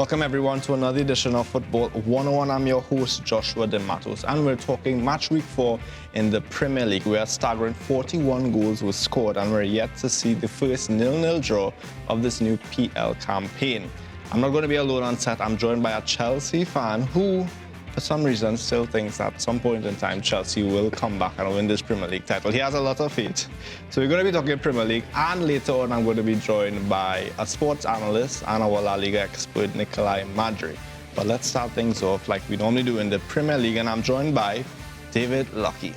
Welcome everyone to another edition of Football 101. I'm your host Joshua De Matos, and we're talking match week 4 in the Premier League, where a staggering 41 goals were scored, and we're yet to see the first 0-0 draw of this new PL campaign. I'm not going to be alone on set. I'm joined by a Chelsea fan who, for some reason, still thinks that at some point in time Chelsea will come back and win this Premier League title. He has a lot of faith. So we're going to be talking Premier League, and later on I'm going to be joined by a sports analyst and our La Liga expert, Nikolai Madri. But let's start things off like we normally do in the Premier League, and I'm joined by David Lucky.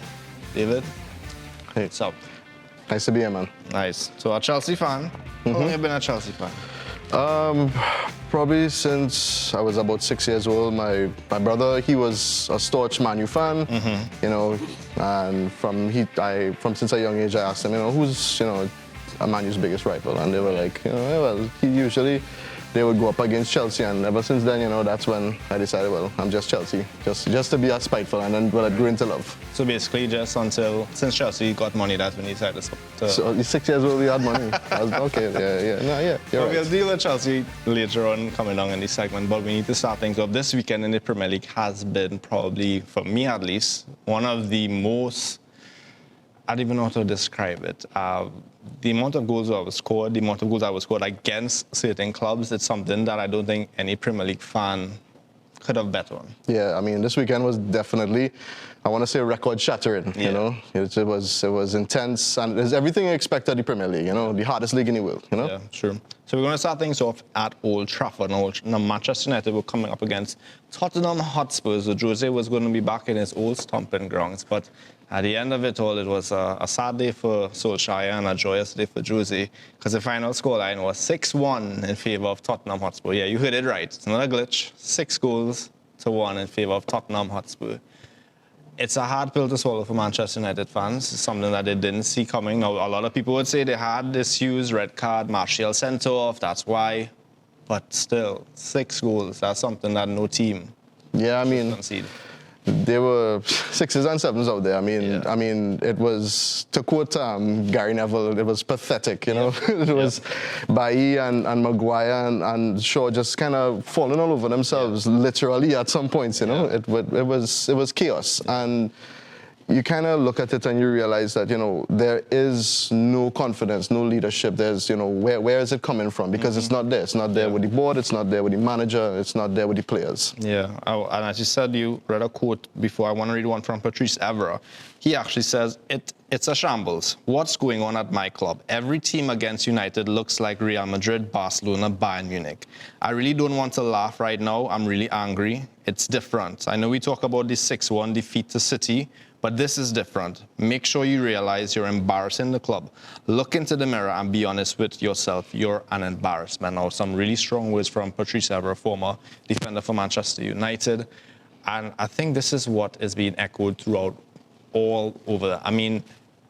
David? Hey. What's up? Nice to be here, man. Nice. So a Chelsea fan. How long have you been a Chelsea fan? Probably since I was about 6 years old. My brother, he was a staunch Man U fan, you know, and from since a young age I asked him, you know, who's, you know, a Man U's biggest rival, and they were like, you know, well, they would go up against Chelsea, and ever since then, you know, that's when I decided, well, I'm just Chelsea, just to be as spiteful, and then well, I grew into love. So basically, just since Chelsea got money, that's when you decided to... So you're 6 years old, we had money. I was, okay, you're Well, right. we'll deal with Chelsea later on coming down in this segment, but we need to start things off. This weekend in the Premier League has been probably, for me at least, one of the most, I don't even know how to describe it. The amount of goals that was scored, against certain clubs, it's something that I don't think any Premier League fan could have bet on. Yeah, I mean, this weekend was definitely, I want to say, record-shattering, you know. It was intense, and there's everything you expect of the Premier League, you know, the hardest league in the world, you know. Yeah, sure. So we're going to start things off at Old Trafford. Now, Manchester United were coming up against Tottenham Hotspurs. So Jose was going to be back in his old stomping grounds, but at the end of it all, it was a sad day for Solskjaer and a joyous day for Jose, because the final scoreline was 6-1 in favour of Tottenham Hotspur. Yeah, you heard it right. It's not a glitch. 6-1 in favour of Tottenham Hotspur. It's a hard pill to swallow for Manchester United fans. It's something that they didn't see coming. Now, a lot of people would say they had this huge red card, Martial sent off, that's why. But still, 6 goals, that's something that no team should concede. There were 6s and 7s out there. I mean, it was, to quote Gary Neville, it was pathetic, you know. It was Bailly and Maguire and Shaw just kind of falling all over themselves, literally at some points, you know. It was chaos, and you kind of look at it and you realize that, you know, there is no confidence, no leadership. There's, you know, where is it coming from? Because it's not there. It's not there with the board. It's not there with the manager. It's not there with the players. Yeah, and as you said, you read a quote before. I want to read one from Patrice Evra. He actually says, it's a shambles. What's going on at my club? Every team against United looks like Real Madrid, Barcelona, Bayern Munich. I really don't want to laugh right now. I'm really angry. It's different. I know we talk about the 6-1 defeat to City, but this is different. Make sure you realize you're embarrassing the club. Look into the mirror and be honest with yourself. You're an embarrassment. Now, some really strong words from Patrice Evra, former defender for Manchester United. And I think this is what is being echoed throughout all over. I mean,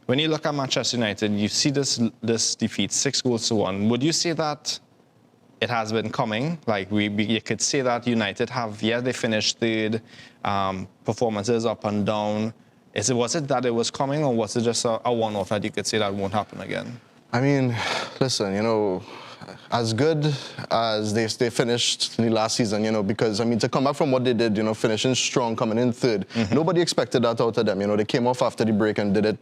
when you look at Manchester United, you see this defeat, 6-1. Would you say that it has been coming? Like, you could say that United have, they finished third, performances up and down. Was it that it was coming, or was it just a one-off that you could say that won't happen again? I mean, listen, you know, as good as they finished the last season, you know, because, I mean, to come back from what they did, you know, finishing strong, coming in third, nobody expected that out of them. You know, they came off after the break and did it,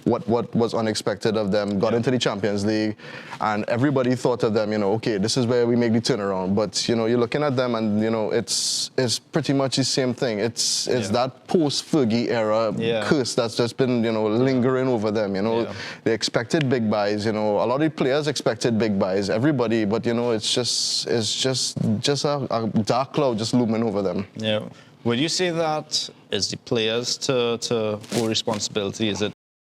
what was unexpected of them, got into the Champions League, and everybody thought of them, you know, okay, this is where we make the turnaround. But, you know, you're looking at them and, you know, it's pretty much the same thing. It's that post-Fergie era curse that's just been, you know, lingering over them, you know. They expected big buys, you know, a lot of the players expected big buys, everybody, but, you know, it's just a dark cloud just looming over them. Yeah. Would you say that is the players to full responsibility?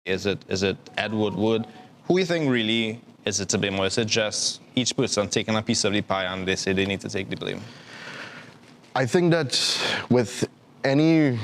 Is it Ed Woodward? Who do you think really is it to blame, or is it just each person taking a piece of the pie and they say they need to take the blame? I think that with any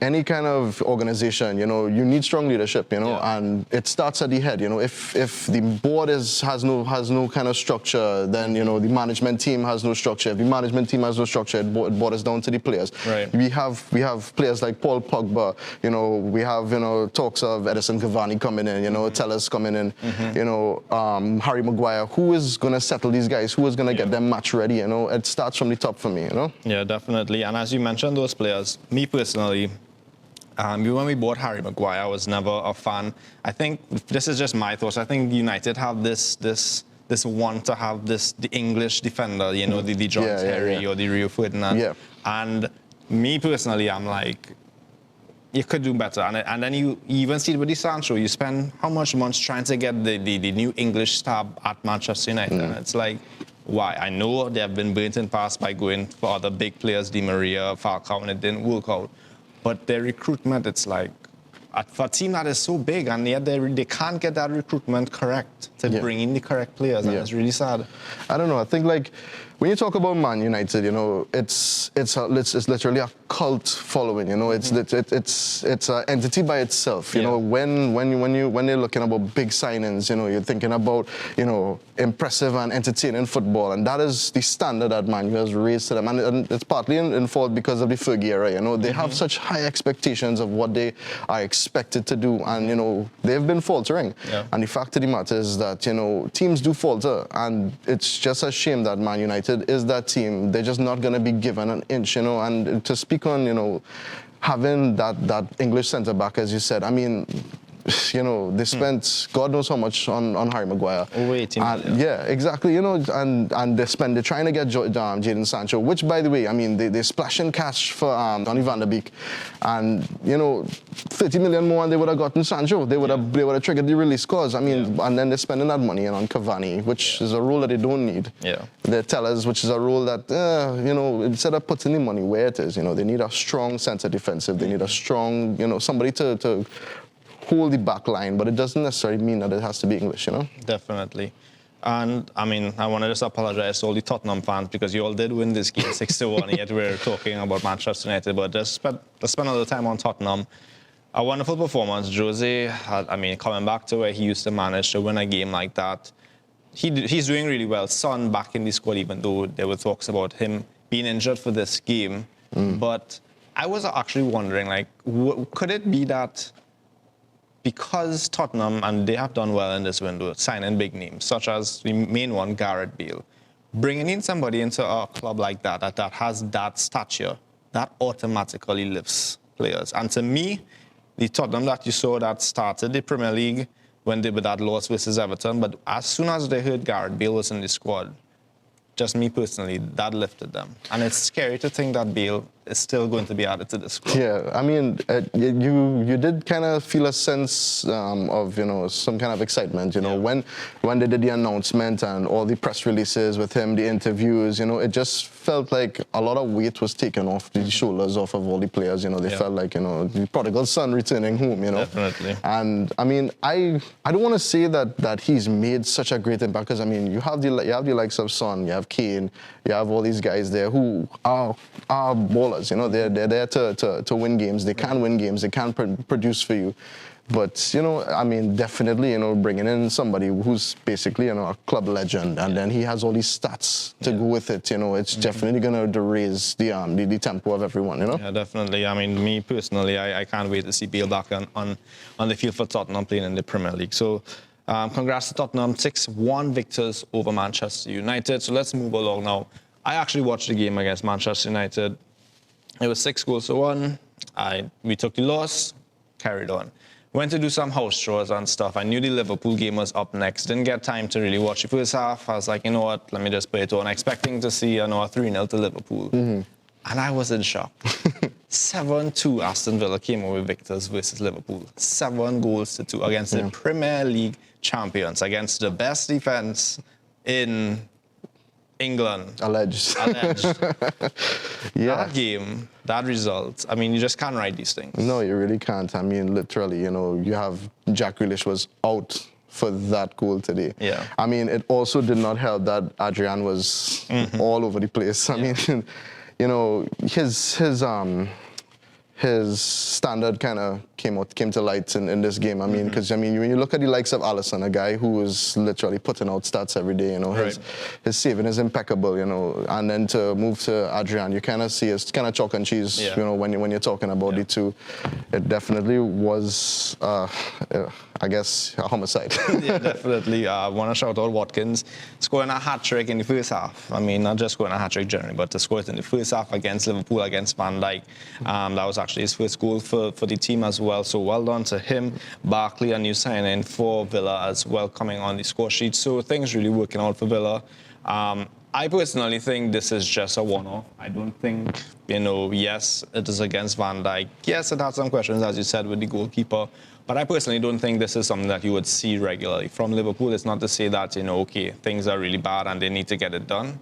any kind of organization, you know, you need strong leadership, you know, and it starts at the head. You know, if the board has no kind of structure, then, you know, the management team has no structure. If the management team has no structure, it borders down to the players. Right. We have players like Paul Pogba. You know, we have, you know, talks of Edison Cavani coming in. You know, Tellers coming in. You know, Harry Maguire. Who is going to settle these guys? Who is going to get them match ready? You know, it starts from the top for me. You know. Yeah, definitely. And as you mentioned, those players, me personally, when we bought Harry Maguire, I was never a fan. I think this is just my thoughts. I think United have this want to have the English defender, you know, the John Terry or the Rio Ferdinand. Yeah. And me personally, I'm like, you could do better. And then you even see it with the Sancho. You spend how much months trying to get the new English star at Manchester United. And it's like, why? I know they have been burnt in past by going for other big players, Di Maria, Falcao, and it didn't work out. But their recruitment, it's like, for a team that is so big, and yet they can't get that recruitment correct to bring in the correct players, and it's really sad. I don't know. I think, like, when you talk about Man United, you know, it's literally a cult following. You know, it's an entity by itself. You know, when they're looking about big signings, you know, you're thinking about, you know, impressive and entertaining football, and that is the standard that Man U has raised to them, and it's partly in fault because of the Fergie era. You know, they have such high expectations of what they are expected to do, and, you know, they've been faltering. And the fact of the matter is that, you know, teams do falter, and it's just a shame that Man United is that team. They're just not going to be given an inch, you know. And to speak on, you know, having that English centre back, as you said, I mean, you know, they spent God knows how much on Harry Maguire. Over 18 million. Yeah, exactly. You know, and they're trying to get Jadon Sancho, which, by the way, I mean, they're splashing cash for Donny van der Beek, and, you know, 30 million more, and they would have gotten Sancho. They would have triggered the release clause. I mean, and then they're spending that money on Cavani, which is a role that they don't need. They're Tellers, which is a role that, you know, instead of putting the money where it is, you know, they need a strong centre defensive. They need a strong, you know, somebody to hold the back line, but it doesn't necessarily mean that it has to be English, you know? Definitely. And, I mean, I want to just apologize to all the Tottenham fans because you all did win this game 6-1, yet we're talking about Manchester United. But let's spend a little time on Tottenham. A wonderful performance. Jose, I mean, coming back to where he used to manage to win a game like that, he's doing really well. Son back in the squad, even though there were talks about him being injured for this game. But I was actually wondering, like, could it be that because Tottenham, and they have done well in this window, signing big names, such as the main one, Gareth Bale, bringing in somebody into a club like that has that stature, that automatically lifts players. And to me, the Tottenham that you saw that started the Premier League when they were that loss versus Everton, but as soon as they heard Gareth Bale was in the squad, just me personally, that lifted them. And it's scary to think that Bale is still going to be added to this squad. Yeah, I mean, you did kind of feel a sense of, you know, some kind of excitement, you know, when they did the announcement and all the press releases with him, the interviews, you know, it just felt like a lot of weight was taken off the shoulders of all the players, you know. They felt like, you know, the prodigal son returning home, you know. Definitely. And, I mean, I don't want to say that he's made such a great impact, because, I mean, you have the likes of Son, you have Kane, you have all these guys there who are ballers, you know. They're there to win games. They can win games. They can produce for you. But, you know, I mean, definitely, you know, bringing in somebody who's basically, you know, a club legend, and then he has all these stats to go with it, you know, it's definitely going to raise the tempo of everyone, you know? Yeah, definitely. I mean, me personally, I can't wait to see Bale back on the field for Tottenham playing in the Premier League. So, congrats to Tottenham, 6-1 victors over Manchester United. So let's move along now. I actually watched the game against Manchester United. It was 6-1. We took the loss, carried on. Went to do some house chores and stuff. I knew the Liverpool game was up next. Didn't get time to really watch the first half. I was like, you know what, let me just put it on. Expecting to see, you know, a 3-0 to Liverpool. And I was in shock. 7-2 Aston Villa came over victors versus Liverpool. 7-2 against the Premier League champions, against the best defense in England. Alleged. That game, that result, I mean, you just can't write these things. No, you really can't. I mean, literally, you know, you have Jack Grealish was out for that goal today. Yeah. I mean, it also did not help that Adrian was all over the place. I mean, you know, his his standard kind of came to light in this game. I mean, because when you look at the likes of Alisson, a guy who is literally putting out stats every day, his saving is impeccable, and then to move to Adrian, you kind of see it's kind of chalk and cheese, when you're talking about the two. It definitely was, I guess, a homicide. Yeah, definitely. I want to shout out Watkins scoring a hat-trick in the first half. I mean, not just scoring a hat-trick generally, but to score it in the first half against Liverpool, against Van Dijk. That was actually his first goal for the team as well. So well done to him. Barkley, a new signing for Villa as well, coming on the score sheet. So things really working out for Villa. I personally think this is just a one-off. I don't think, yes, it is against Van Dijk. Yes, it had some questions, as you said, with the goalkeeper. But I personally don't think this is something that you would see regularly from Liverpool. It's not to say that, okay, things are really bad and they need to get it done.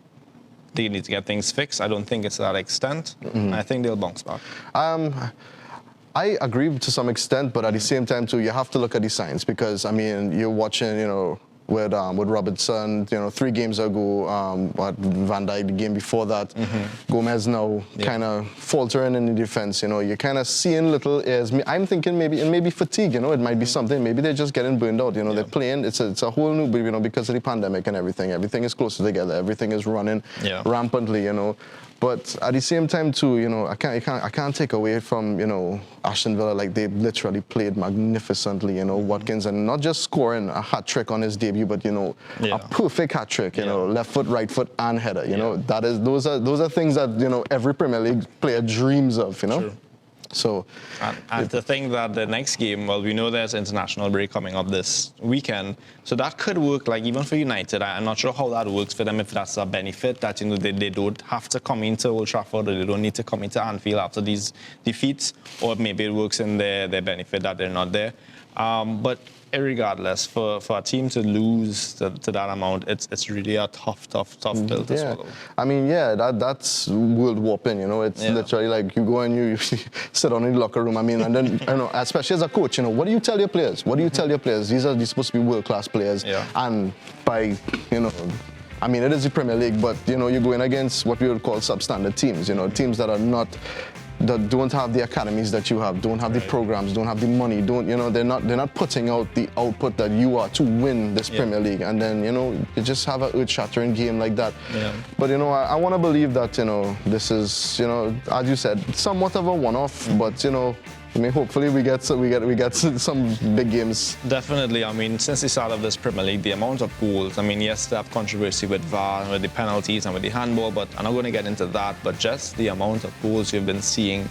They need to get things fixed. I don't think it's to that extent. I think they'll bounce back. I agree to some extent, but at the same time, too, you have to look at the signs because, I mean, you're watching, with Robertson, 3 games ago, Van Dijk, the game before that, Gomez now kind of faltering in the defense, you're kind of seeing little airs. I'm thinking maybe fatigue, it might be something. Maybe they're just getting burned out, they're playing, it's a whole new, because of the pandemic and everything. Everything is closer together, everything is running rampantly, But at the same time, too, I can't take away from, Aston Villa, like they literally played magnificently, Watkins, and not just scoring a hat-trick on his debut, but, a perfect hat-trick, left foot, right foot, and header, those are things that, every Premier League player dreams of, True. So, and to think that the next game, well, we know there's international break coming up this weekend, so that could work. Like even for United, I'm not sure how that works for them. If that's a benefit that they don't have to come into Old Trafford, or they don't need to come into Anfield after these defeats, or maybe it works in their benefit that they're not there. But irregardless, for a team to lose to that amount, it's really a tough pill to swallow. I mean, that's world warping, It's literally like you go and you sit down in the locker room. I mean, and then, especially as a coach, what do you tell your players? What do you tell your players? These are supposed to be world-class players. Yeah. And by, I mean, it is the Premier League, but, you're going against what we would call substandard teams, teams that are not... that don't have the academies that you have, don't have the programs, don't have the money, they're not putting out the output that you are to win this Premier League, and then you just have a earth-shattering game like that. Yeah. But I want to believe that this is as you said, somewhat of a one-off, but I mean, hopefully we get some big games. Definitely. I mean, since the start of this Premier League, the amount of goals. I mean, yes, they have controversy with VAR, with the penalties and with the handball, but I'm not going to get into that. But just the amount of goals you've been seeing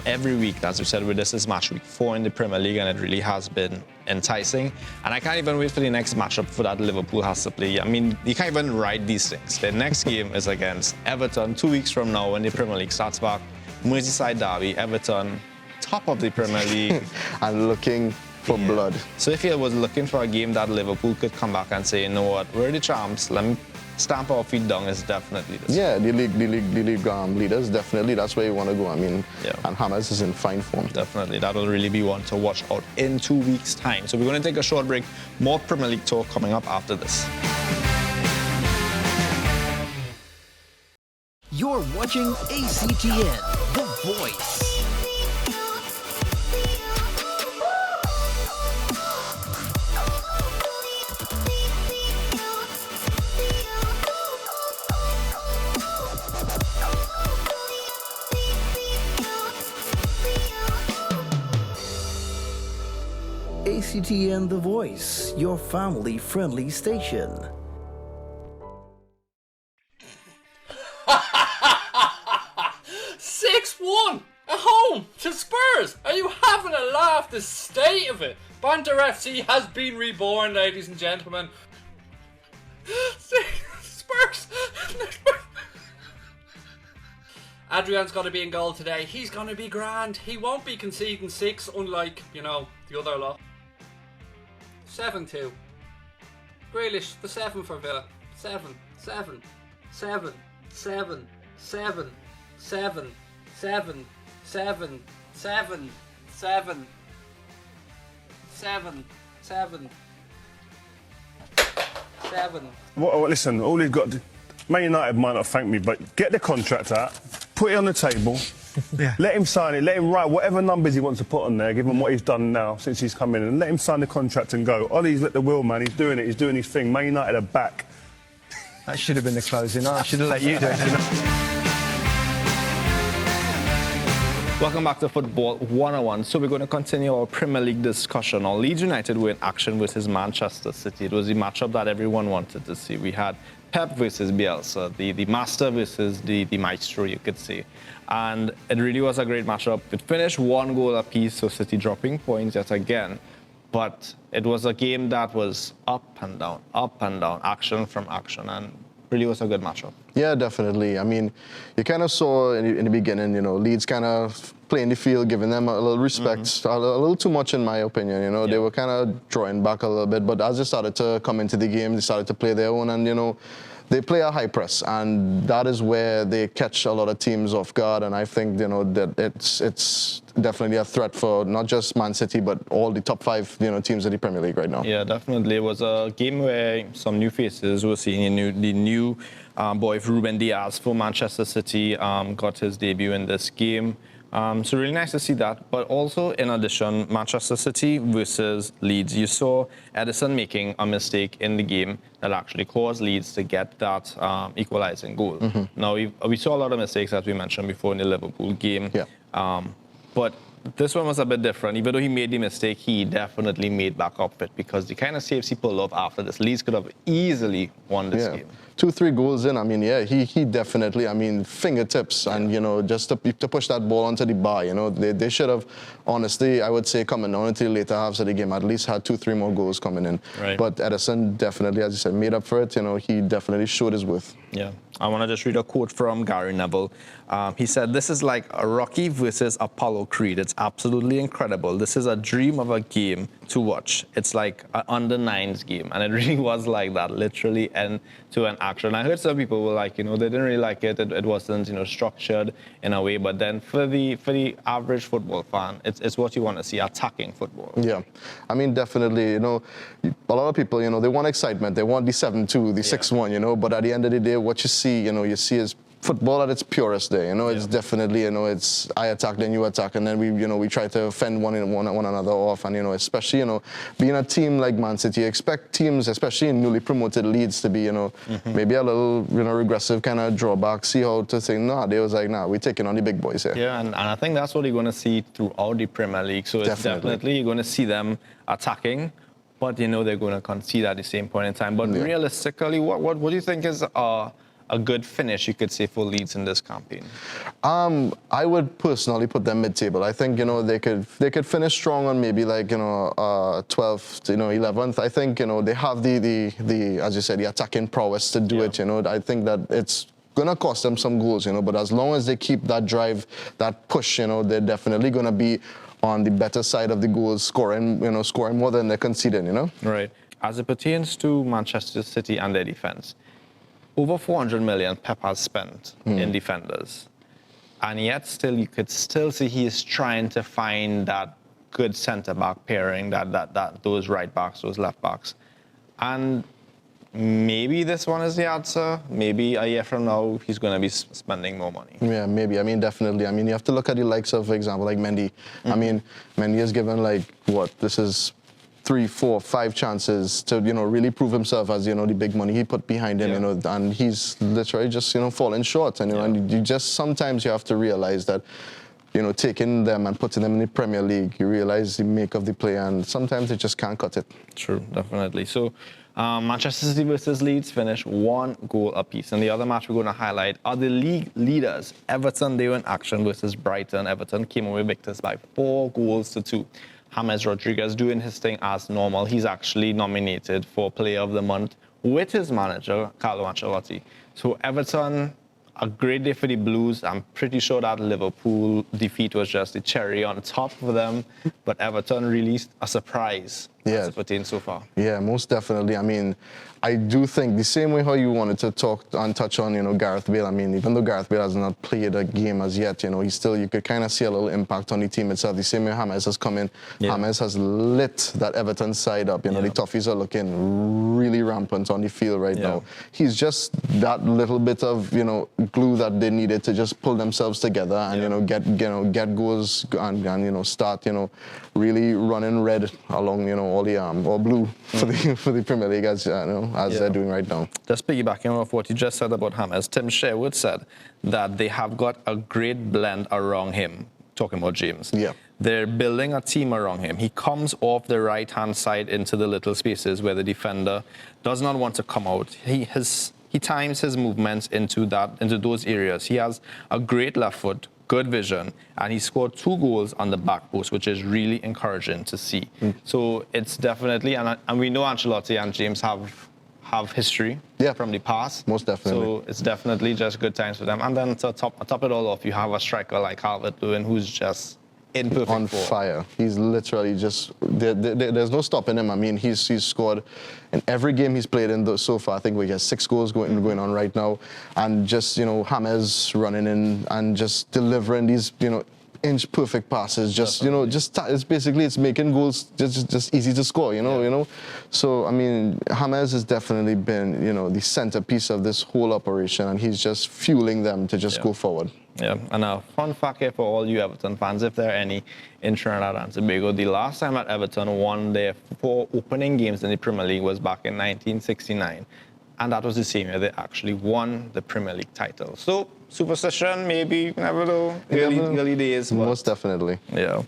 every week, as we said, this is match week 4 in the Premier League, and it really has been enticing. And I can't even wait for the next matchup for that Liverpool has to play. I mean, you can't even write these things. Their next game is against Everton 2 weeks from now when the Premier League starts back. Merseyside derby, Everton, top of the Premier League. And looking for blood. So if you was looking for a game that Liverpool could come back and say, you know what, we're the champs, let me stamp our feet down, is definitely this. Yeah, the league leaders, definitely, that's where you want to go. I mean, and Hammers is in fine form. Definitely, that'll really be one to watch out in 2 weeks' time. So we're going to take a short break. More Premier League talk coming up after this. You're watching ACTN, The Voice. ACTN The Voice, your family-friendly station. At home to Spurs. Are you having a laugh? The state of it. Banter FC has been reborn, ladies and gentlemen. Spurs. Adrian's going to be in goal today. He's going to be grand. He won't be conceding 6, unlike, the other lot. 7-2. Grealish, the 7 for Villa. 7. 7. 7. 7. 7. 7. 7. 7, 7, 7, 7, 7, 7. Well, listen, all you've got to... Man United might not thank me, but get the contract out, put it on the table, Let him sign it. Let him write whatever numbers he wants to put on there. Give him what he's done now since he's come in, and let him sign the contract and go. Ollie's lit the wheel, man. He's doing it. He's doing his thing. Man United are back. That should have been the closing. I should have let you do it. Welcome back to Football 101. So we're going to continue our Premier League discussion. Now, Leeds United were in action versus Manchester City. It was the matchup that everyone wanted to see. We had Pep versus Bielsa, the master versus the maestro, you could say. And it really was a great matchup. It finished 1 goal apiece, so City dropping points yet again. But it was a game that was up and down, action from action, and really was a good matchup. Yeah, definitely. I mean, you kind of saw in the beginning, you know, Leeds kind of playing the field, giving them a little respect, a little too much in my opinion, you know. They were kind of drawing back a little bit, but as they started to come into the game, they started to play their own, and, you know, they play a high press, and that is where they catch a lot of teams off guard, and I think, you know, that it's definitely a threat for not just Man City, but all the top 5, you know, teams in the Premier League right now. Yeah, definitely. It was a game where some new faces were seeing the new boy Ruben Diaz for Manchester City got his debut in this game. So really nice to see that. But also, in addition, Manchester City versus Leeds. You saw Edison making a mistake in the game that actually caused Leeds to get that equalizing goal. Now, we saw a lot of mistakes, as we mentioned before, in the Liverpool game. Yeah. But this one was a bit different. Even though he made the mistake, he definitely made back up it, because the kind of saves he pulled off after this, Leeds could have easily won this game. 2-3 goals in, I mean, yeah, he definitely, I mean, fingertips and, you know, just to push that ball onto the bar, you know, they should have, honestly, I would say, coming on until the later halves of the game, at least had 2-3 more goals coming in. Right. But Edison definitely, as you said, made up for it, you know, he definitely showed his worth. Yeah. I want to just read a quote from Gary Neville. He said, "This is like a Rocky versus Apollo Creed. It's absolutely incredible. This is a dream of a game to watch. It's like an under-9s game." And it really was like that, literally end to an action. I heard some people were like, you know, they didn't really like it. It wasn't, you know, structured in a way. But then for the average football fan, it's what you want to see, attacking football. Yeah. I mean, definitely, you know, a lot of people, you know, they want excitement. They want the 7-2, the 6-1, you know. But at the end of the day, what you see, you know, you see is football at its purest there, you know. It's definitely, you know, it's I attack, then you attack, and then we try to fend one another off, and, you know, especially, you know, being a team like Man City, you expect teams, especially in newly promoted Leeds, to be, you know, maybe a little, you know, regressive kind of drawback, see how to say, nah, they was like, nah, we're taking on the big boys here. Yeah, and I think that's what you're going to see throughout the Premier League. So it's definitely you're going to see them attacking, but, you know, they're going to concede at the same point in time. But realistically, what do you think is a good finish, you could say, for Leeds in this campaign? I would personally put them mid-table. I think, you know, they could finish strong on maybe, like, you know, 12th, you know, 11th. I think, you know, they have the as you said, the attacking prowess to do it, you know. I think that it's going to cost them some goals, you know, but as long as they keep that drive, that push, you know, they're definitely going to be on the better side of the goals, scoring more than they're conceding, you know. Right. As it pertains to Manchester City and their defense, over 400 million Pep has spent in defenders. And yet still, you could still see he is trying to find that good centre-back pairing, those right-backs, those left-backs. And maybe this one is the answer. Maybe a year from now, he's going to be spending more money. Yeah, maybe. I mean, definitely. I mean, you have to look at the likes of, for example, like Mendy. I mean, Mendy has given, like, this is 3, 4, 5 chances to, you know, really prove himself as, you know, the big money he put behind him, you know, and he's literally just, you know, falling short. And, you know, and you just, sometimes you have to realize that, you know, taking them and putting them in the Premier League, you realize the make of the play, and sometimes they just can't cut it. True, definitely. So, Manchester City versus Leeds finished 1 goal apiece. And the other match we're going to highlight are the league leaders. Everton, they were in action versus Brighton. Everton came away victors by 4 goals to 2. James Rodriguez doing his thing as normal. He's actually nominated for Player of the Month with his manager, Carlo Ancelotti. So Everton, a great day for the Blues. I'm pretty sure that Liverpool defeat was just the cherry on top for them. But Everton released a surprise as it pertains so far. Yeah, most definitely. I mean, I do think the same way how you wanted to talk and touch on, Gareth Bale. I mean, even though Gareth Bale has not played a game as yet, he's still, you could kind of see a little impact on the team itself. The same way James has come in. Yeah. James has lit that Everton side up. The Toffees are looking really rampant on the field right now. He's just that little bit of, glue that they needed to just pull themselves together and, get goals and start, really running red along, all the or blue for the Premier League as they're doing right now. Just piggybacking off what you just said about James, Tim Sherwood said that they have got a great blend around him, talking about James. Yeah. They're building a team around him. He comes off the right-hand side into the little spaces where the defender does not want to come out. He times his movements into those areas. He has a great left foot, good vision, and he scored 2 goals on the back post, which is really encouraging to see. So it's definitely, and we know Ancelotti and James have history from the past. Most definitely. So it's definitely just good times for them. And then to top it all off, you have a striker like Calvert-Lewin who's just in perfect on form. fire. He's literally just there's no stopping him. I mean, he's scored in every game he's played in so far. I think we have 6 goals going on right now, and just James running in and just delivering these inch perfect passes. Just it's basically making goals just easy to score. So I mean, James has definitely been the centerpiece of this whole operation, and he's just fueling them to just go forward. Yeah, and a fun fact here for all you Everton fans, if there are any in Trinidad and Tobago, the last time that Everton won their 4 opening games in the Premier League was back in 1969. And that was the same year they actually won the Premier League title. So, superstition, maybe, never know, early days. But Most definitely. yeah.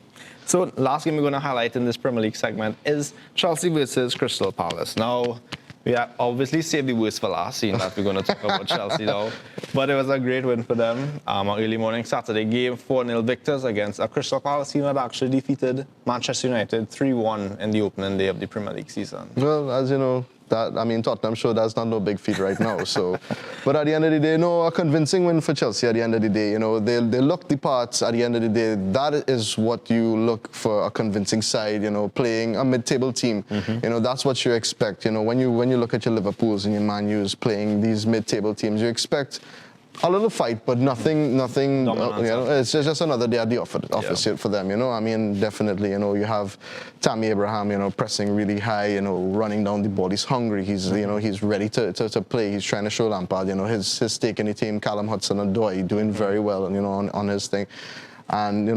So, last game we're going to highlight in this Premier League segment is Chelsea versus Crystal Palace. Now, we obviously saved the worst for last, seeing that we're going to talk about Chelsea now. But it was a great win for them. An early morning Saturday game, 4-0 victors against a Crystal Palace team that actually defeated Manchester United 3-1 in the opening day of the Premier League season. Well, as you know, Tottenham sure that's not no big feat right now. So, but at the end of the day, a convincing win for Chelsea. At the end of the day, they look the parts. At the end of the day, that is what you look for, a convincing side. Playing a mid-table team. That's what you expect. When you look at your Liverpools and your Man U's playing these mid-table teams, you expect a little fight, but nothing. It's just another day at the office for them. I mean, definitely. You have Tammy Abraham. Pressing really high. Running down the ball. He's hungry. He's he's ready to play. He's trying to show Lampard. His stake in the team. Callum Hudson-Odoi doing very well. On his thing. And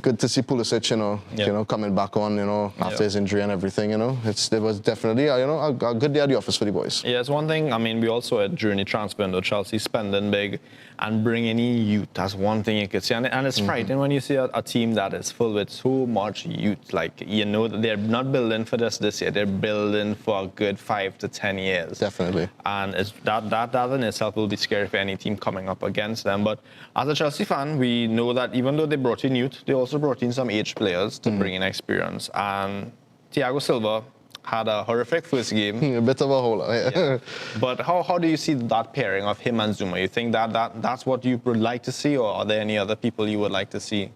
good to see Pulisic, coming back on, after his injury and everything. It was definitely, a good day at the office for the boys. Yeah, it's one thing. I mean, we also had during the transfer window, Chelsea spending big and bringing in youth. That's one thing you could see, and it's frightening when you see a team that is full with so much youth. Like that they're not building for this year. They're building for a good 5 to 10 years. Definitely. And it's that in itself will be scary for any team coming up against them. But as a Chelsea fan, we know that even though they brought in youth, they also brought in some aged players to bring in experience. And Thiago Silva had a horrific first game. A bit of a hole. Yeah. But how do you see that pairing of him and Zuma? You think that's what you would like to see, or are there any other people you would like to see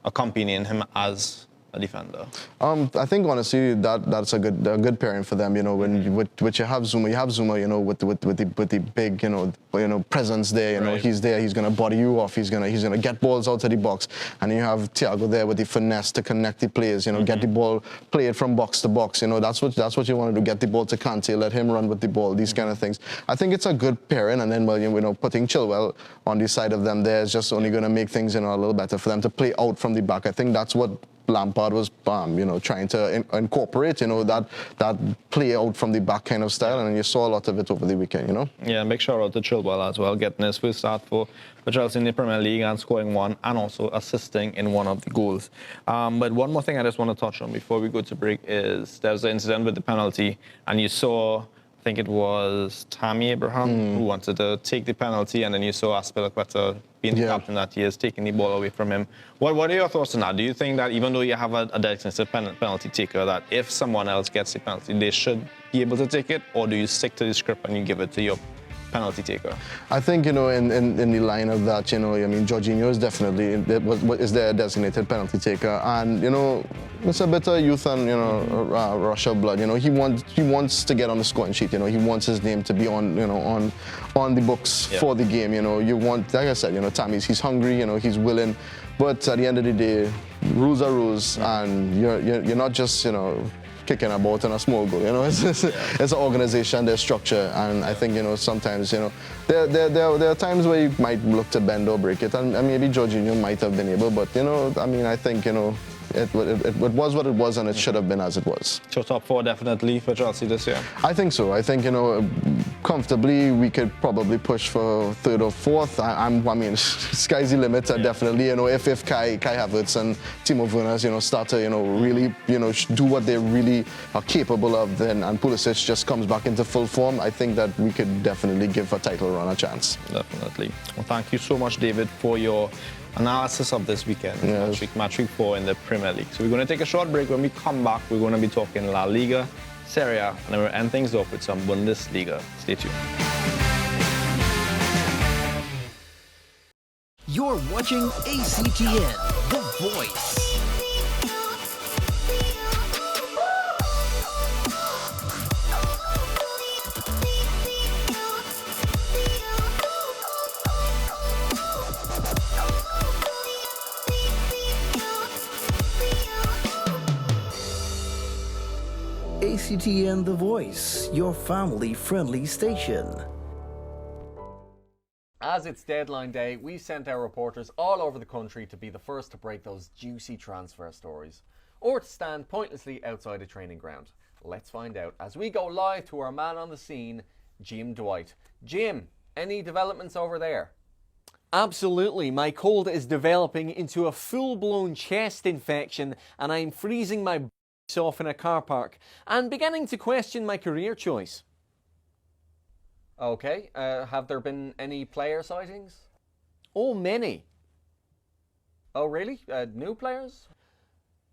accompanying him as a defender? I think honestly that's a good pairing for them. When you have Zuma, with the big presence there. Right. He's there. He's gonna body you off. He's gonna get balls out of the box, and you have Thiago there with the finesse to connect the players. Get the ball, play it from box to box. That's what you want to do. Get the ball to Kante, let him run with the ball. These kind of things. I think it's a good pairing. And then putting Chilwell on the side of them there is just only gonna make things a little better for them to play out from the back. I think that's what Lampard was, trying to incorporate, that play out from the back kind of style, and you saw a lot of it over the weekend, Yeah, big shout out to Chilwell as well, getting his first start for Chelsea in the Premier League and scoring 1 and also assisting in one of the goals. But one more thing I just want to touch on before we go to break is there's an incident with the penalty, and you saw, I think it was Tammy Abraham who wanted to take the penalty, and then you saw Azpilicueta being the captain that he is taking the ball away from him. What are your thoughts on that? Do you think that even though you have a designated penalty taker, that if someone else gets the penalty, they should be able to take it, or do you stick to the script and you give it to your penalty taker? I think, in the line of that, I mean, Jorginho is definitely is their designated penalty taker. And, it's a bit of youth and, rush of blood. He wants to get on the scoring sheet. He wants his name to be on the books for the game. You want, like I said, Tammy's, he's hungry, he's willing. But at the end of the day, rules are rules, and you're not just, kicking about in a small goal. It's an organization, there's structure, and I think sometimes there are times where you might look to bend or break it, and maybe Jorginho might have been able, but I mean, I think it was what it was, and it should have been as it was. So top four definitely for Chelsea this year? I think so. I think, comfortably we could probably push for third or fourth. I mean, sky's the limit, definitely. If Kai Havertz and Timo Werner, start to, really, do what they really are capable of, then, and Pulisic just comes back into full form, I think that we could definitely give a title run a chance. Definitely. Well, thank you so much, David, for your analysis of this weekend, match week 4 in the Premier League. So we're going to take a short break. When we come back, we're going to be talking La Liga, Serie A, and then we'll end things off with some Bundesliga. Stay tuned. You're watching ACTN, The Voice. ACTN The Voice, your family-friendly station. As it's deadline day, we sent our reporters all over the country to be the first to break those juicy transfer stories, or to stand pointlessly outside a training ground. Let's find out as we go live to our man on the scene, Jim Dwight. Jim, any developments over there? Absolutely. My cold is developing into a full-blown chest infection, and I'm freezing my off in a car park and beginning to question my career choice. Okay, have there been any player sightings? Oh, many. Oh, really? New players?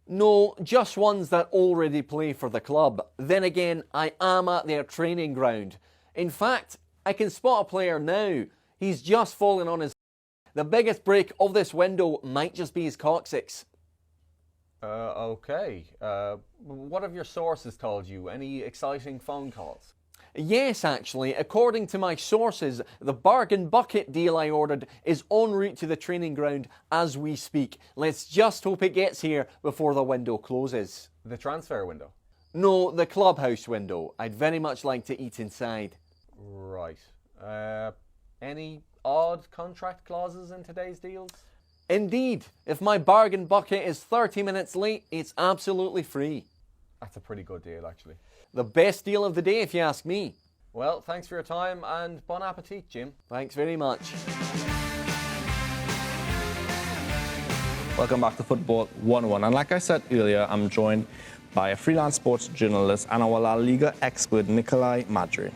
No, just ones that already play for the club. Then again, I am at their training ground. In fact, I can spot a player now. He's just fallen on his... The biggest break of this window might just be his coccyx. Okay. What have your sources told you? Any exciting phone calls? Yes, actually. According to my sources, the bargain bucket deal I ordered is en route to the training ground as we speak. Let's just hope it gets here before the window closes. The transfer window? No, the clubhouse window. I'd very much like to eat inside. Right. Any odd contract clauses in today's deals? Indeed. If my bargain bucket is 30 minutes late, it's absolutely free. That's a pretty good deal, actually. The best deal of the day, if you ask me. Well, thanks for your time, and bon appetit, Jim. Thanks very much. Welcome back to Football 101. And like I said earlier, I'm joined by a freelance sports journalist and our La Liga expert, Nikolai Madrid.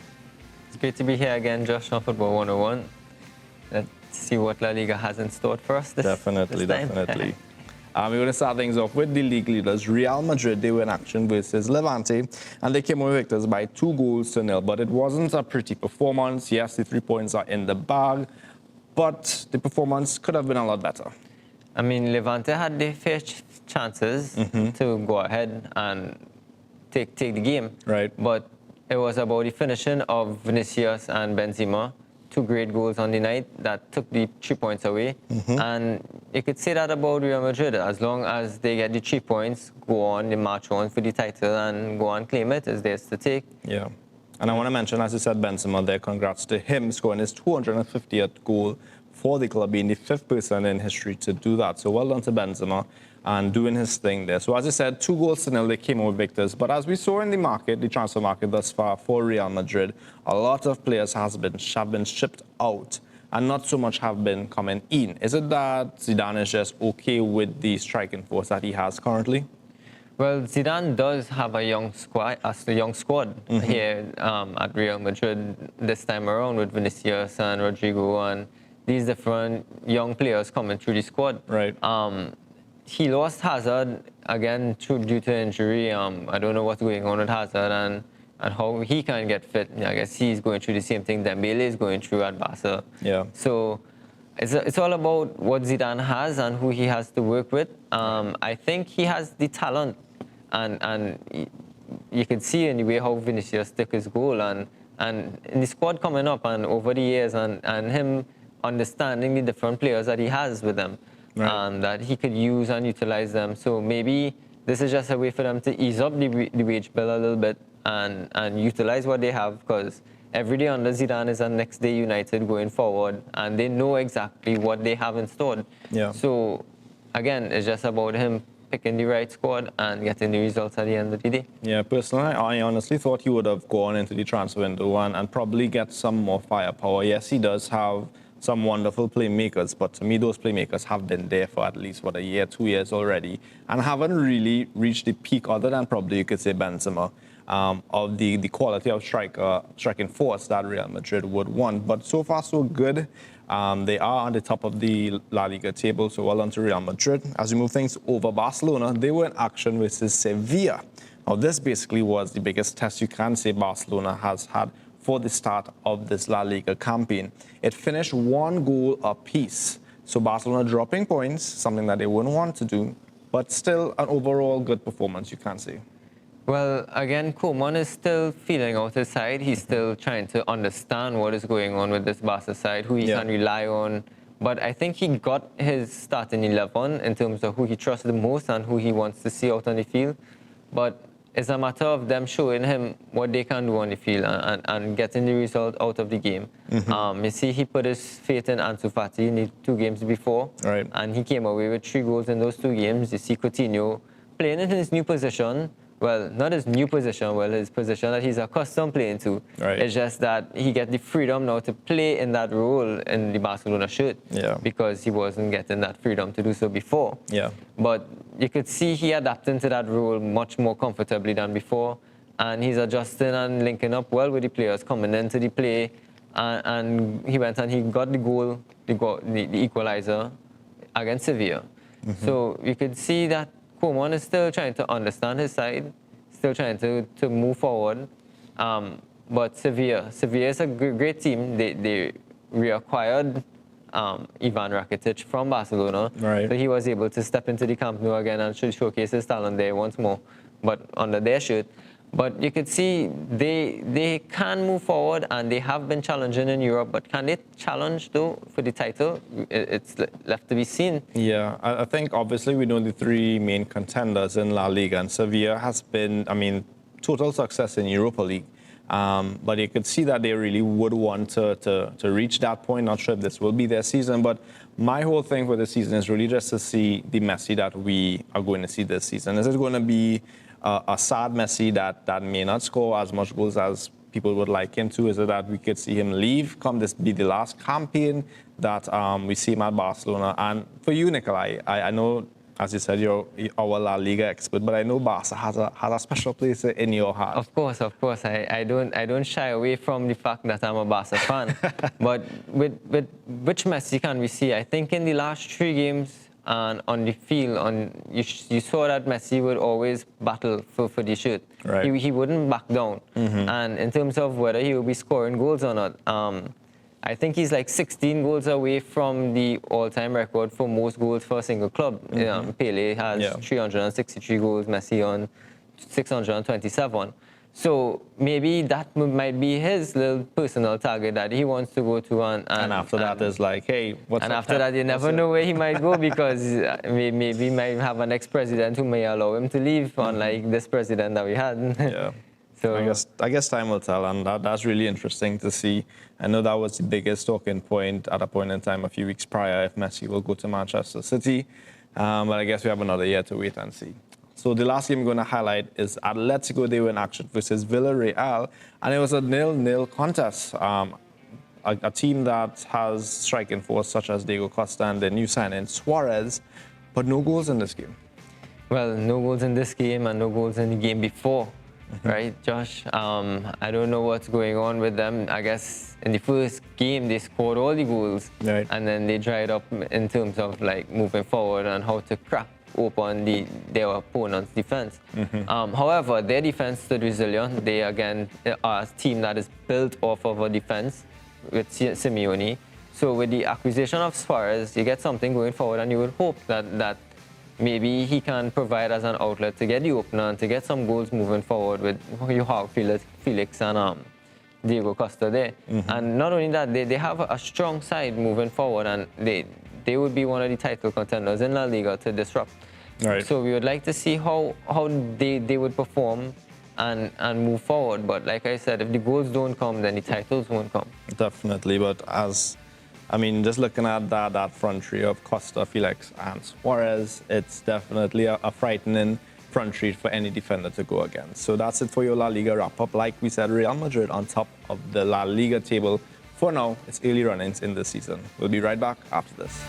It's great to be here again, Josh, on Football 101. Let's see what La Liga has in store for us this time. Definitely. We're going to start things off with the league leaders. Real Madrid, they were in action versus Levante, and they came away victors by 2-0. But it wasn't a pretty performance. Yes, the 3 points are in the bag, but the performance could have been a lot better. I mean, Levante had their fair chances to go ahead and take the game. Right. But it was about the finishing of Vinicius and Benzema. 2 great goals on the night that took the 3 points away. And you could say that about Real Madrid. As long as they get the 3 points, go on, they march on for the title and go on, claim it. It's theirs to take. Yeah. And I want to mention, as you said, Benzema there, congrats to him scoring his 250th goal for the club, being the 5th person in history to do that. So well done to Benzema and doing his thing there. So as I said, 2-0, they came over victors. But as we saw in the market, the transfer market thus far for Real Madrid, a lot of players have been shipped out and not so much have been coming in. Is it that Zidane is just okay with the striking force that he has currently? Well, Zidane does have a young squad here at Real Madrid this time around with Vinicius and Rodrigo and these different young players coming through the squad. Right. He lost Hazard again due to injury. I don't know what's going on with Hazard, and and how he can get fit. I guess he's going through the same thing Dembele is going through at Barca. Yeah. So it's all about what Zidane has and who he has to work with. I think he has the talent, and you can see in the way how Vinicius took his goal, and in the squad coming up, and over the years, and him understanding the different players that he has with them, that he could use and utilize them. So maybe this is just a way for them to ease up the wage bill a little bit and utilize what they have, because every day under Zidane is a next day United going forward, and they know exactly what they have in store. Yeah. So again, it's just about him picking the right squad and getting the results at the end of the day. Yeah, personally, I honestly thought he would have gone into the transfer window and probably get some more firepower. Yes, he does have some wonderful playmakers, but to me, those playmakers have been there for at least, a year, 2 years already, and haven't really reached the peak, other than probably you could say Benzema, of the quality of striking force that Real Madrid would want. But so far, so good. They are on the top of the La Liga table, so well done to Real Madrid. As we move things over Barcelona, they were in action versus Sevilla. Now, this basically was the biggest test you can say Barcelona has had for the start of this La Liga campaign. It finished 1 goal apiece. So Barcelona dropping points, something that they wouldn't want to do, but still an overall good performance, you can say. Well, again, Koeman is still feeling out his side. He's still trying to understand what is going on with this Barca side, who he can rely on. But I think he got his starting 11 in terms of who he trusts the most and who he wants to see out on the field. But it's a matter of them showing him what they can do on the field and getting the result out of the game. You see, he put his faith in Ansu Fati in the 2 games before, and he came away with 3 goals in those 2 games. You see Coutinho playing in his new position. Well, not his new position, his position that he's accustomed playing to. It's just that he gets the freedom now to play in that role in the Barcelona shirt, because he wasn't getting that freedom to do so before. But you could see he adapting to that role much more comfortably than before, and he's adjusting and linking up well with the players coming into the play, and he went and he got the goal, the equalizer against Sevilla. So you could see that Koeman is still trying to understand his side, still trying to move forward. But Sevilla is a great team. They reacquired Ivan Rakitic from Barcelona. So he was able to step into the Camp Nou again and showcase his talent there once more, but under their shirt. But you could see they can move forward, and they have been challenging in Europe. But can they challenge, though, for the title? It's left to be seen. Yeah, I think obviously we know the 3 main contenders in La Liga, and Sevilla has been, total success in Europa League. But you could see that they really would want to reach that point. Not sure if this will be their season, but my whole thing for this season is really just to see the Messi that we are going to see this season. Is it going to be a sad Messi that may not score as much goals as people would like him to? Is it that we could see him leave, come this be the last campaign that we see him at Barcelona? And for you, Nikolai, I know, as you said, you're our La Liga expert, but I know Barca has a special place in your heart. Of course. I don't shy away from the fact that I'm a Barca fan. But with which Messi can we see? I think in the last 3 games, and on the field, you saw that Messi would always battle for the shirt. He wouldn't back down. And in terms of whether he will be scoring goals or not, I think he's like 16 goals away from the all-time record for most goals for a single club. Pele has 363 goals, Messi on 627. So maybe that might be his little personal target that he wants to go to. And after that is like, hey, what's And after that, you never know where he might go, because maybe he might have an ex-president who may allow him to leave, unlike this president that we had. So I guess time will tell, and that's really interesting to see. I know that was the biggest talking point at a point in time a few weeks prior, if Messi will go to Manchester City. But I guess we have another year to wait and see. So the last game we're going to highlight is Atletico. They were in action versus Villarreal, and it was a 0-0 contest. A team that has striking force such as Diego Costa and the new signing Suarez, but no goals in this game. Well, no goals in this game and no goals in the game before, right, Josh? I don't know what's going on with them. I guess in the first game they scored all the goals, and then they dried up in terms of like moving forward and how to crack open their opponent's defense. However, their defense stood resilient. They again are a team that is built off of a defense with Simeone. So with the acquisition of Suarez, you get something going forward, and you would hope that maybe he can provide as an outlet to get the opener and to get some goals moving forward with you have Felix and Diego Costa there. And not only that, they have a strong side moving forward, and they would be one of the title contenders in La Liga to disrupt. Right. So we would like to see how they would perform and move forward. But like I said, if the goals don't come, then the titles won't come. Definitely, but just looking at that front three of Costa, Felix, and Suarez, it's definitely a frightening front three for any defender to go against. So that's it for your La Liga wrap-up. Like we said, Real Madrid on top of the La Liga table. For now, it's early runnings in the season. We'll be right back after this.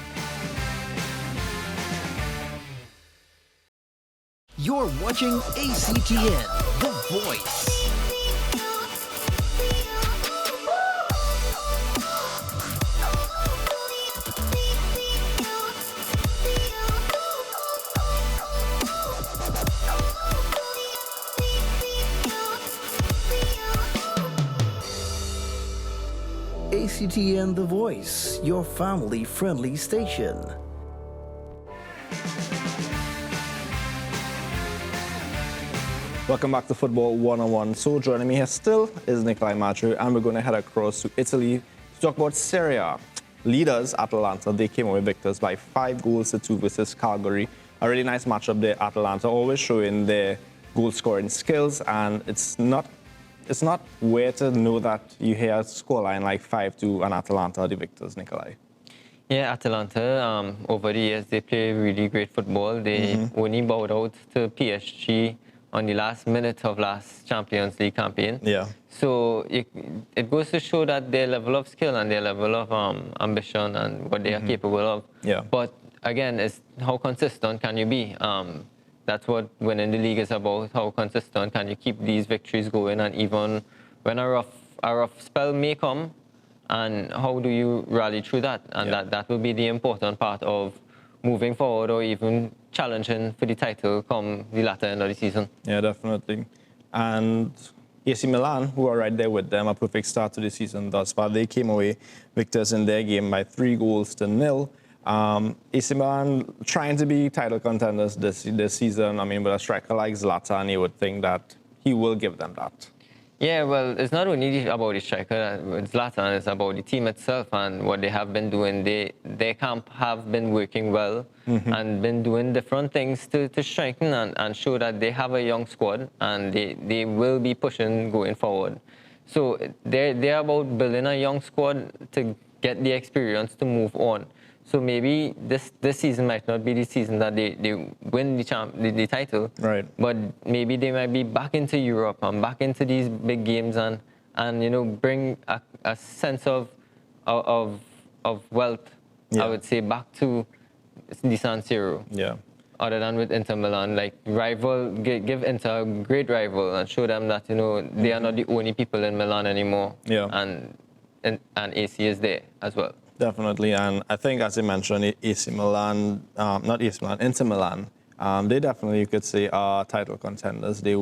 You're watching ACTN, The Voice. ACTN The Voice, your family-friendly station. Welcome back to Football 101. So joining me here still is Nicolai Matthew, and we're going to head across to Italy to talk about Serie A. Leaders, Atalanta, they came away victors by 5-2 versus Cagliari. A really nice matchup there. Atalanta always showing their goal-scoring skills, and it's not weird to know that you hear a scoreline like 5-2 and Atalanta are the victors, Nicolai. Yeah, Atalanta, over the years, they play really great football. They only bowed out to PSG on the last minute of last Champions League campaign. Yeah. So it goes to show that their level of skill and their level of ambition and what they are capable of. Yeah. But again, it's how consistent can you be? That's what winning the league is about. How consistent can you keep these victories going, and even when a rough spell may come, and how do you rally through that? And that will be the important part of moving forward, or even challenging for the title come the latter end of the season. Yeah, definitely. And AC Milan, who are right there with them, a perfect start to the season thus far. They came away victors in their game by 3-0. AC Milan trying to be title contenders this season. With a striker like Zlatan, you would think that he will give them that. Yeah, well, it's not only about the striker with Zlatan, it's about the team itself and what they have been doing. Their camp have been working well and been doing different things to strengthen and show that they have a young squad, and they will be pushing going forward. So they're about building a young squad to get the experience to move on. So maybe this season might not be the season that they win the title. Right. But maybe they might be back into Europe and back into these big games and bring a sense of wealth, I would say, back to the San Siro. Yeah. Other than with Inter Milan, like give Inter a great rival and show them that they are not the only people in Milan anymore. Yeah. And AC is there as well. Definitely, and I think, as you mentioned, Inter Milan, they definitely, you could say, are title contenders. They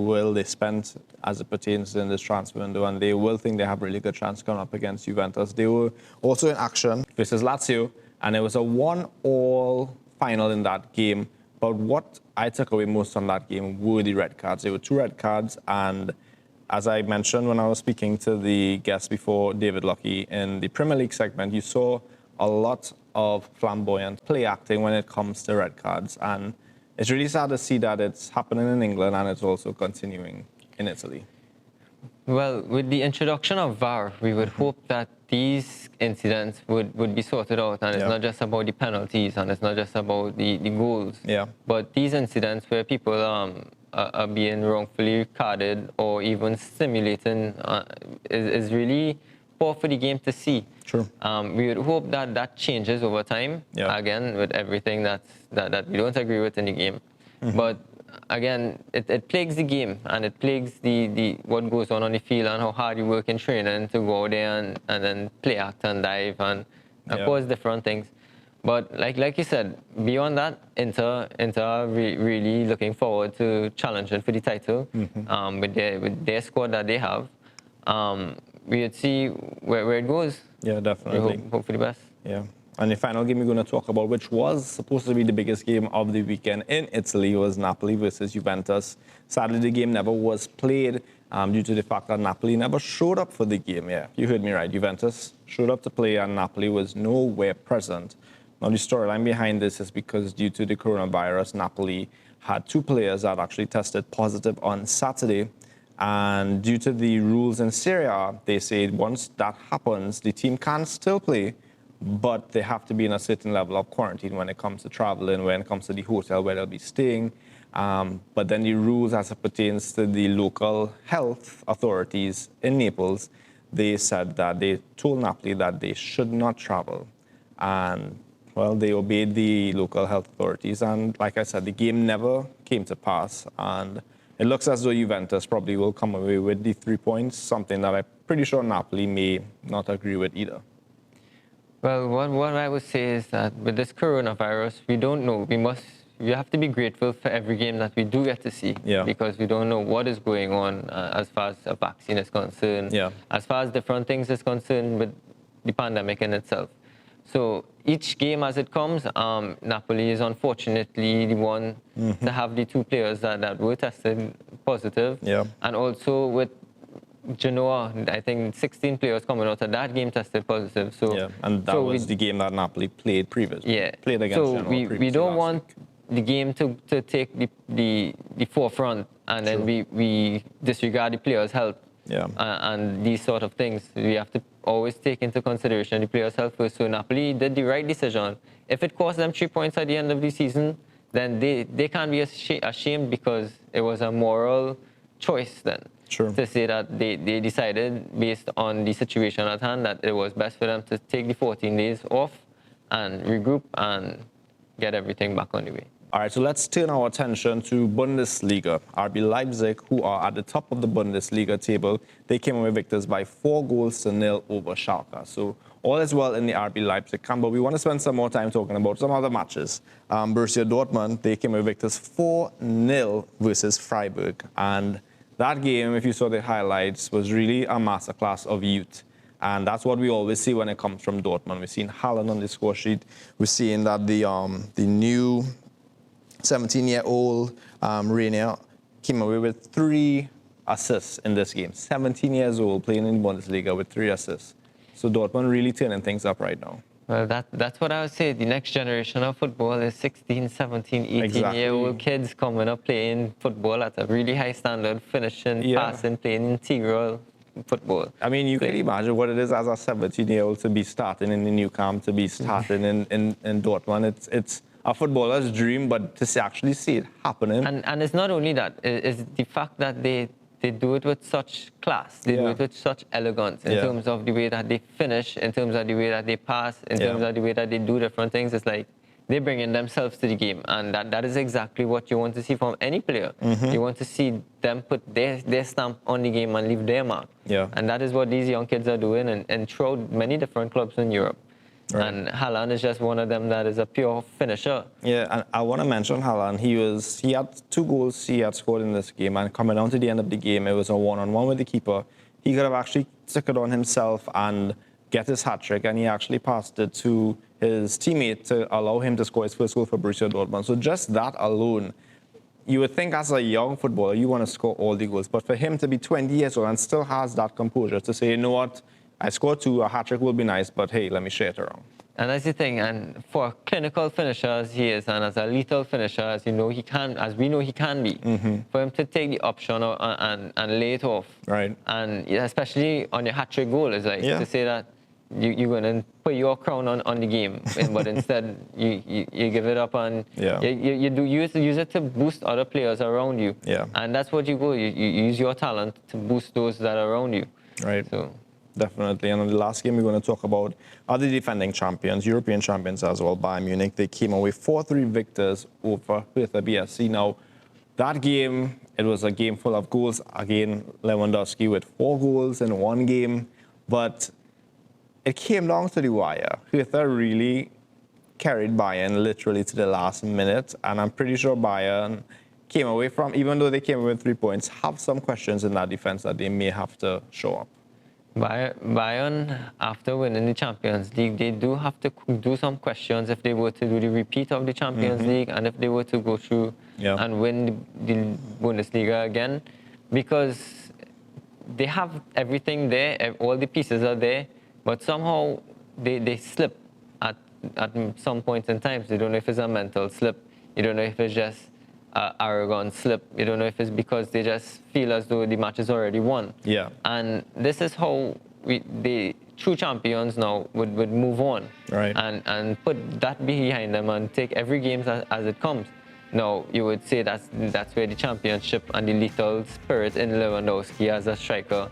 spent as it pertains in this transfer window, and they will think they have a really good chance coming up against Juventus. They were also in action versus Lazio, and it was a 1-1 final in that game. But what I took away most from that game were the red cards. There were 2 red cards, and as I mentioned when I was speaking to the guest before, David Lucky, in the Premier League segment, you saw a lot of flamboyant play acting when it comes to red cards. And it's really sad to see that it's happening in England and it's also continuing in Italy. Well, with the introduction of VAR, we would hope that these incidents would be sorted out. And it's not just about the penalties and it's not just about the goals. Yeah. But these incidents where people are being wrongfully carded or even stimulating is really poor for the game to see. True. We would hope that changes over time. Yeah. Again, with everything that we don't agree with in the game. But again, it plagues the game and it plagues the what goes on the field and how hard you work in training to go out there and then play act and dive and cause different things. But like you said, beyond that, Inter are really looking forward to challenging for the title with their squad that they have. We would see where it goes. Yeah, definitely. We hope for the best. Yeah. And the final game we're going to talk about, which was supposed to be the biggest game of the weekend in Italy, was Napoli versus Juventus. Sadly, the game never was played due to the fact that Napoli never showed up for the game. Yeah, you heard me right. Juventus showed up to play and Napoli was nowhere present. Now, the storyline behind this is because due to the coronavirus, Napoli had 2 players that actually tested positive on Saturday. And due to the rules in Serie A, they say once that happens, the team can still play, but they have to be in a certain level of quarantine when it comes to traveling, when it comes to the hotel where they'll be staying. But then the rules as it pertains to the local health authorities in Naples, they said that they told Napoli that they should not travel. And, well, they obeyed the local health authorities. And like I said, the game never came to pass. And it looks as though Juventus probably will come away with the 3 points, something that I'm pretty sure Napoli may not agree with either. Well, what I would say is that with this coronavirus, we don't know. We have to be grateful for every game that we do get to see, because we don't know what is going on as far as a vaccine is concerned, as far as different things is concerned with the pandemic in itself. So each game as it comes, Napoli is unfortunately the one to have the 2 players that were tested positive, and also with Genoa, I think 16 players coming out of that game tested positive. So and that was the game that Napoli played previously. Played against so Genoa we don't want the game to take the forefront, and then we disregard the players' health. And these sort of things. We have to always take into consideration the players' health first. So Napoli did the right decision. If it cost them 3 points at the end of the season, then they can't be ashamed, because it was a moral choice then. To say that they decided, based on the situation at hand, that it was best for them to take the 14 days off and regroup and get everything back on the way. All right, so let's turn our attention to Bundesliga. RB Leipzig, who are at the top of the Bundesliga table, they came away victors by 4-0 over Schalke. So all is well in the RB Leipzig camp, but we want to spend some more time talking about some other matches. Borussia Dortmund, they came away victors 4-0 versus Freiburg. And that game, if you saw the highlights, was really a masterclass of youth. And that's what we always see when it comes from Dortmund. We've seen Haaland on the score sheet. We're seeing that the new 17-year-old Rainier came away with 3 assists in this game. 17 years old, playing in the Bundesliga with 3 assists. So Dortmund really turning things up right now. Well, that's what I would say. The next generation of football is 16, 17, 18-year-old kids coming up playing football at a really high standard, finishing, passing, playing integral football. I mean, you can imagine what it is as a 17-year-old to be starting in the new camp, to be starting in Dortmund. It's a footballer's dream, but to actually see it happening. And it's not only that. It's the fact that they do it with such class. They do it with such elegance in terms of the way that they finish, in terms of the way that they pass, in terms of the way that they do different things. It's like they're bringing themselves to the game. And that is exactly what you want to see from any player. You want to see them put their stamp on the game and leave their mark. And that is what these young kids are doing and throughout many different clubs in Europe. And Haaland is just one of them that is a pure finisher. Yeah, and I want to mention Haaland. He had 2 goals he had scored in this game, and coming down to the end of the game, it was a one-on-one with the keeper. He could have actually took it on himself and get his hat-trick, and he actually passed it to his teammate to allow him to score his first goal for Borussia Dortmund. So just that alone, you would think as a young footballer, you want to score all the goals. But for him to be 20 years old and still has that composure to say, you know what, I scored 2, a hat-trick will be nice, but hey, let me share it around. And that's the thing, and for a clinical finisher as he is, and as a lethal finisher as we know he can be, for him to take the option and lay it off, and especially on your hat-trick goal, is like to say that you're going to put your crown on the game, but instead you give it up and you use it to boost other players around you, and that's what you go. You use your talent to boost those that are around you. So. Definitely. And in the last game, we're going to talk about other defending champions, European champions as well, Bayern Munich. They came away 4-3 victors over Hertha BSC. Now, that game, it was a game full of goals. Again, Lewandowski with 4 goals in one game. But it came down to the wire. Hertha really carried Bayern literally to the last minute, and I'm pretty sure Bayern came away from, even though they came away with 3 points, have some questions in that defense that they may have to show up. Bayern, after winning the Champions League, they do have to do some questions if they were to do the repeat of the Champions League and if they were to go through and win the Bundesliga again, because they have everything there, all the pieces are there, but somehow they slip at some points in time. You don't know if it's a mental slip, you don't know if it's just arrogant slip. You don't know if it's because they just feel as though the match is already won. Yeah. And this is how the true champions now would move on. Right. And put that behind them and take every game as it comes. Now, you would say that's where the championship and the lethal spirit in Lewandowski as a striker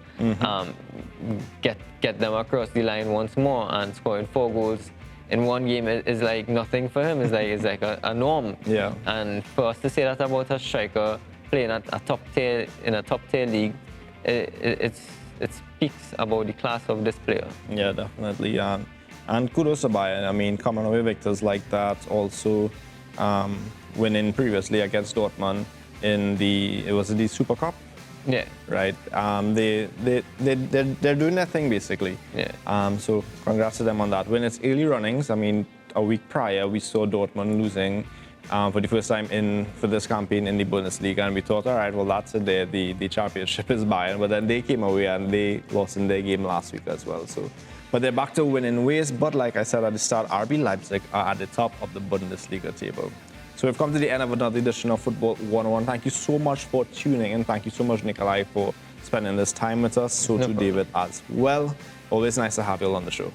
get them across the line once more, and scoring 4 goals in one game is like nothing for him. It's like a norm. Yeah. And for us to say that about a striker playing at a top tier league, it speaks about the class of this player. Yeah, definitely. And kudos to Bayern. I mean, coming away victors like that. Also, winning previously against Dortmund in the Super Cup. Yeah. Right. They're doing their thing basically. Yeah. So congrats to them on that. When it's early runnings, I mean, a week prior we saw Dortmund losing for the first time for this campaign in the Bundesliga, and we thought, all right, well that's it there. The championship is Bayern, but then they came away and they lost in their game last week as well. So, but they're back to winning ways. But like I said at the start, RB Leipzig are at the top of the Bundesliga table. So we've come to the end of another edition of Football 101. Thank you so much for tuning in. Thank you so much, Nikolai, for spending this time with us. So to David as well. Always nice to have you on the show.